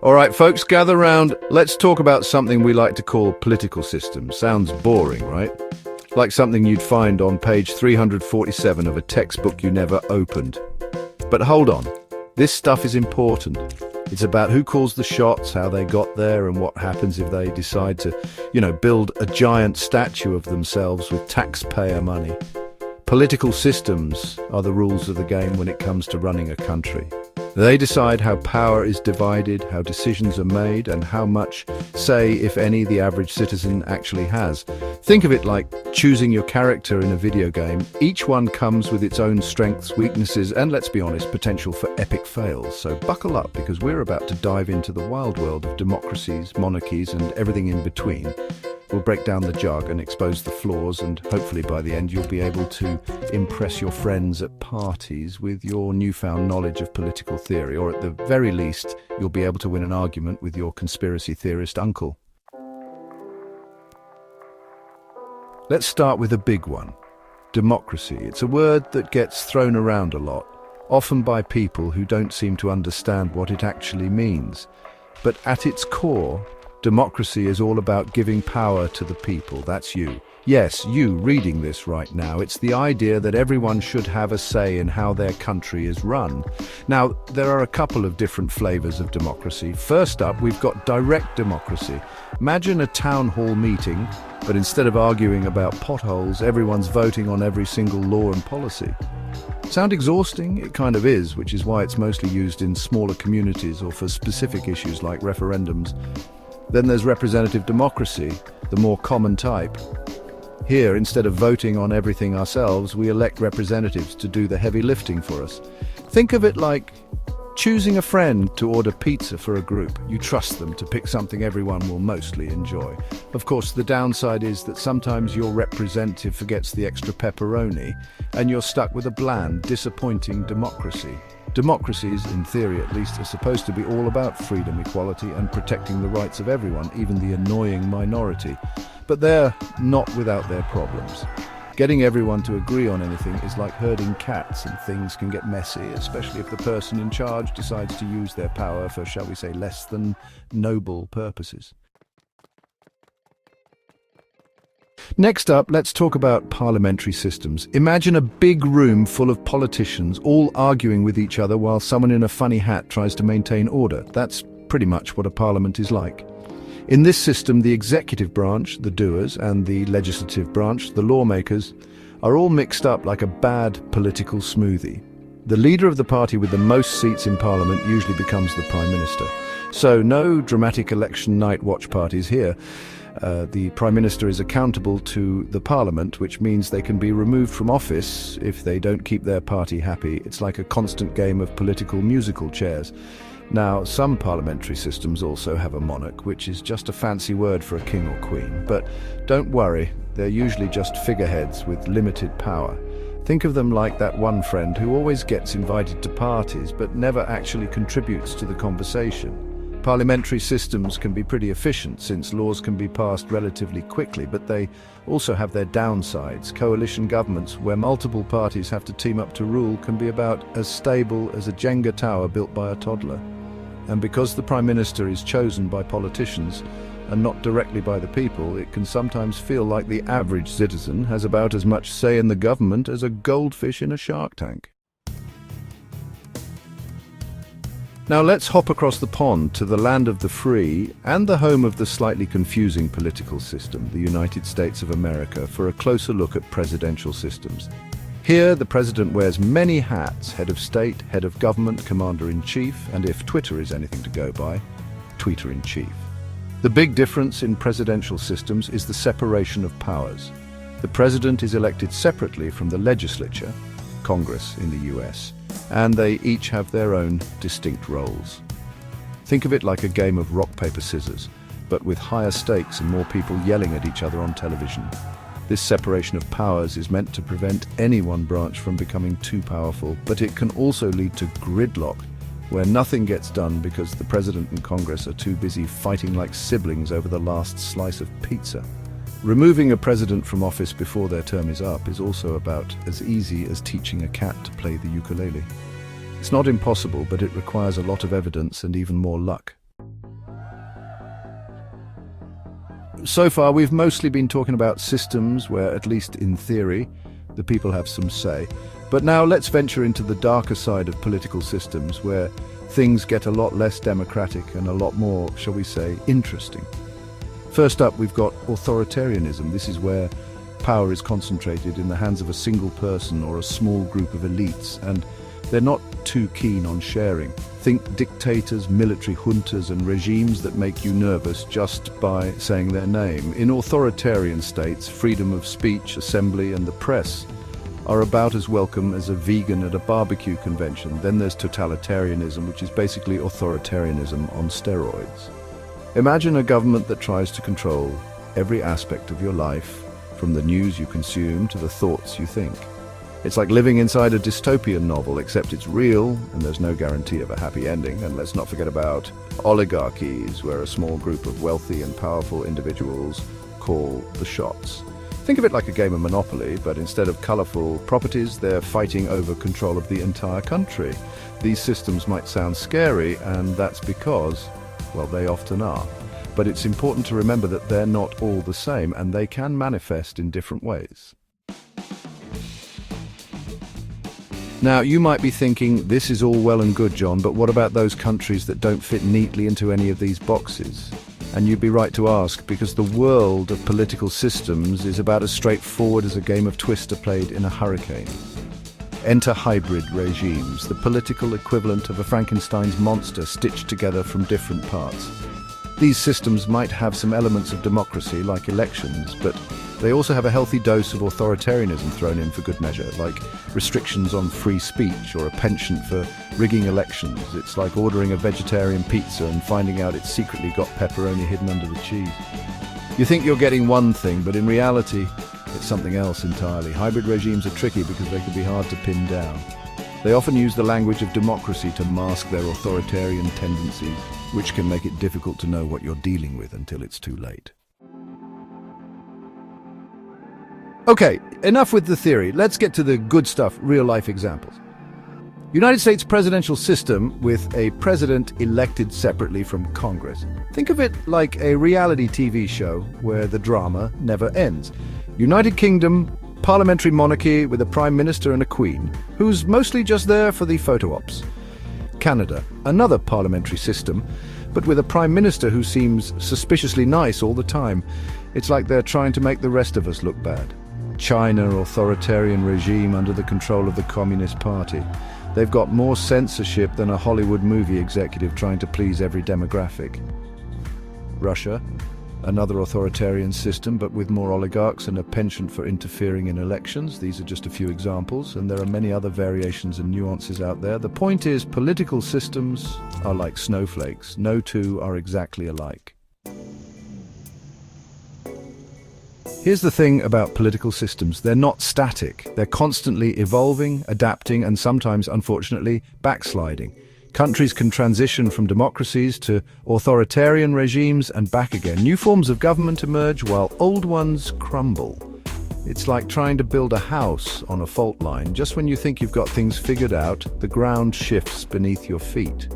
All right, folks, gather round. Let's talk about something we like to call political systems. Sounds boring, right? Like something you'd find on page 347 of a textbook you never opened. But hold on, this stuff is important. It's about who calls the shots, how they got there, and what happens if they decide to, build a giant statue of themselves with taxpayer money. Political systems are the rules of the game when it comes to running a country. They decide how power is divided, how decisions are made, and how much say, if any, the average citizen actually has. Think of it like choosing your character in a video game. Each one comes with its own strengths, weaknesses, and, let's be honest, potential for epic fails. So buckle up, because we're about to dive into the wild world of democracies, monarchies, and everything in between. We'll break down the jargon, expose the flaws, and hopefully by the end you'll be able to impress your friends at parties with your newfound knowledge of political theory, or at the very least, you'll be able to win an argument with your conspiracy theorist uncle. Let's start with a big one. Democracy. It's a word that gets thrown around a lot, often by people who don't seem to understand what it actually means. But at its core, democracy is all about giving power to the people. That's you. Yes, you reading this right now. It's the idea that everyone should have a say in how their country is run. Now, there are a couple of different flavors of democracy. First up, we've got direct democracy. Imagine a town hall meeting, but instead of arguing about potholes, everyone's voting on every single law and policy. Sound exhausting? It kind of is, which is why it's mostly used in smaller communities or for specific issues like referendums. Then there's representative democracy, the more common type. Here, instead of voting on everything ourselves, we elect representatives to do the heavy lifting for us. Think of it like choosing a friend to order pizza for a group. You trust them to pick something everyone will mostly enjoy. Of course, the downside is that sometimes your representative forgets the extra pepperoni, and you're stuck with a bland, disappointing democracy. Democracies, in theory at least, are supposed to be all about freedom, equality, and protecting the rights of everyone, even the annoying minority. But they're not without their problems. Getting everyone to agree on anything is like herding cats, and things can get messy, especially if the person in charge decides to use their power for, shall we say, less than noble purposes. Next up, let's talk about parliamentary systems. Imagine a big room full of politicians all arguing with each other while someone in a funny hat tries to maintain order. That's pretty much what a parliament is like. In this system, the executive branch, the doers, and the legislative branch, the lawmakers, are all mixed up like a bad political smoothie. The leader of the party with the most seats in Parliament usually becomes the Prime Minister. So no dramatic election night watch parties here. The Prime Minister is accountable to the Parliament, which means they can be removed from office if they don't keep their party happy. It's like a constant game of political musical chairs. Now, some parliamentary systems also have a monarch, which is just a fancy word for a king or queen. But don't worry, they're usually just figureheads with limited power. Think of them like that one friend who always gets invited to parties but never actually contributes to the conversation. Parliamentary systems can be pretty efficient since laws can be passed relatively quickly, but they also have their downsides. Coalition governments, where multiple parties have to team up to rule, can be about as stable as a Jenga tower built by a toddler. And because the Prime Minister is chosen by politicians and not directly by the people, it can sometimes feel like the average citizen has about as much say in the government as a goldfish in a shark tank. Now let's hop across the pond to the land of the free and the home of the slightly confusing political system, the United States of America, for a closer look at presidential systems. Here, the president wears many hats: head of state, head of government, commander-in-chief, and if Twitter is anything to go by, tweeter-in-chief. The big difference in presidential systems is the separation of powers. The president is elected separately from the legislature, Congress in the US, and they each have their own distinct roles. Think of it like a game of rock, paper, scissors, but with higher stakes and more people yelling at each other on television. This separation of powers is meant to prevent any one branch from becoming too powerful, but it can also lead to gridlock, where nothing gets done because the president and Congress are too busy fighting like siblings over the last slice of pizza. Removing a president from office before their term is up is also about as easy as teaching a cat to play the ukulele. It's not impossible, but it requires a lot of evidence and even more luck. So far, we've mostly been talking about systems where, at least in theory, the people have some say. But now let's venture into the darker side of political systems where things get a lot less democratic and a lot more, shall we say, interesting. First up, we've got authoritarianism. This is where power is concentrated in the hands of a single person or a small group of elites, and they're not too keen on sharing. Think dictators, military juntas, and regimes that make you nervous just by saying their name. In authoritarian states, freedom of speech, assembly, and the press are about as welcome as a vegan at a barbecue convention. Then there's totalitarianism, which is basically authoritarianism on steroids. Imagine a government that tries to control every aspect of your life, from the news you consume to the thoughts you think. It's like living inside a dystopian novel, except it's real and there's no guarantee of a happy ending. And let's not forget about oligarchies, where a small group of wealthy and powerful individuals call the shots. Think of it like a game of Monopoly, but instead of colorful properties, they're fighting over control of the entire country. These systems might sound scary, and that's because, well, they often are. But it's important to remember that they're not all the same, and they can manifest in different ways. Now, you might be thinking, this is all well and good, John, but what about those countries that don't fit neatly into any of these boxes? And you'd be right to ask, because the world of political systems is about as straightforward as a game of Twister played in a hurricane. Enter hybrid regimes, the political equivalent of a Frankenstein's monster stitched together from different parts. These systems might have some elements of democracy, like elections, but they also have a healthy dose of authoritarianism thrown in for good measure, like restrictions on free speech or a penchant for rigging elections. It's like ordering a vegetarian pizza and finding out it's secretly got pepperoni hidden under the cheese. You think you're getting one thing, but in reality, it's something else entirely. Hybrid regimes are tricky because they can be hard to pin down. They often use the language of democracy to mask their authoritarian tendencies, which can make it difficult to know what you're dealing with until it's too late. Okay, enough with the theory. Let's get to the good stuff, real-life examples. United States presidential system with a president elected separately from Congress. Think of it like a reality TV show where the drama never ends. United Kingdom, parliamentary monarchy with a prime minister and a queen, who's mostly just there for the photo ops. Canada, another parliamentary system, but with a prime minister who seems suspiciously nice all the time. It's like they're trying to make the rest of us look bad. China, authoritarian regime under the control of the Communist Party. They've got more censorship than a Hollywood movie executive trying to please every demographic. Russia, another authoritarian system, but with more oligarchs and a penchant for interfering in elections. These are just a few examples, and there are many other variations and nuances out there. The point is, political systems are like snowflakes. No two are exactly alike. Here's the thing about political systems. They're not static. They're constantly evolving, adapting, and sometimes, unfortunately, backsliding. Countries can transition from democracies to authoritarian regimes and back again. New forms of government emerge while old ones crumble. It's like trying to build a house on a fault line. Just when you think you've got things figured out, the ground shifts beneath your feet.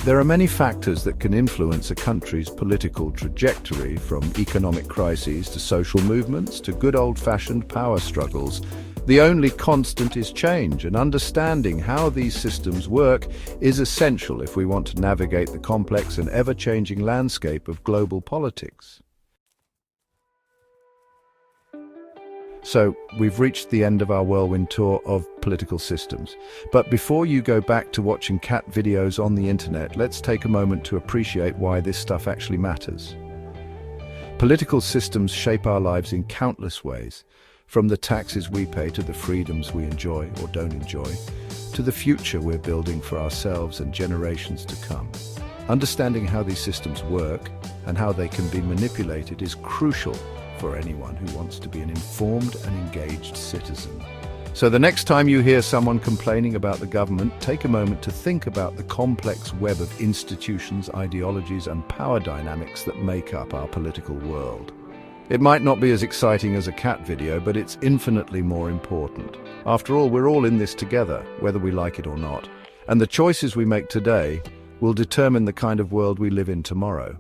There are many factors that can influence a country's political trajectory, from economic crises to social movements to good old-fashioned power struggles. The only constant is change, and understanding how these systems work is essential if we want to navigate the complex and ever-changing landscape of global politics. So, we've reached the end of our whirlwind tour of political systems. But before you go back to watching cat videos on the internet, let's take a moment to appreciate why this stuff actually matters. Political systems shape our lives in countless ways, from the taxes we pay to the freedoms we enjoy or don't enjoy, to the future we're building for ourselves and generations to come. Understanding how these systems work and how they can be manipulated is crucial for anyone who wants to be an informed and engaged citizen. So the next time you hear someone complaining about the government, take a moment to think about the complex web of institutions, ideologies, and power dynamics that make up our political world. It might not be as exciting as a cat video, but it's infinitely more important. After all, we're all in this together, whether we like it or not. And the choices we make today will determine the kind of world we live in tomorrow.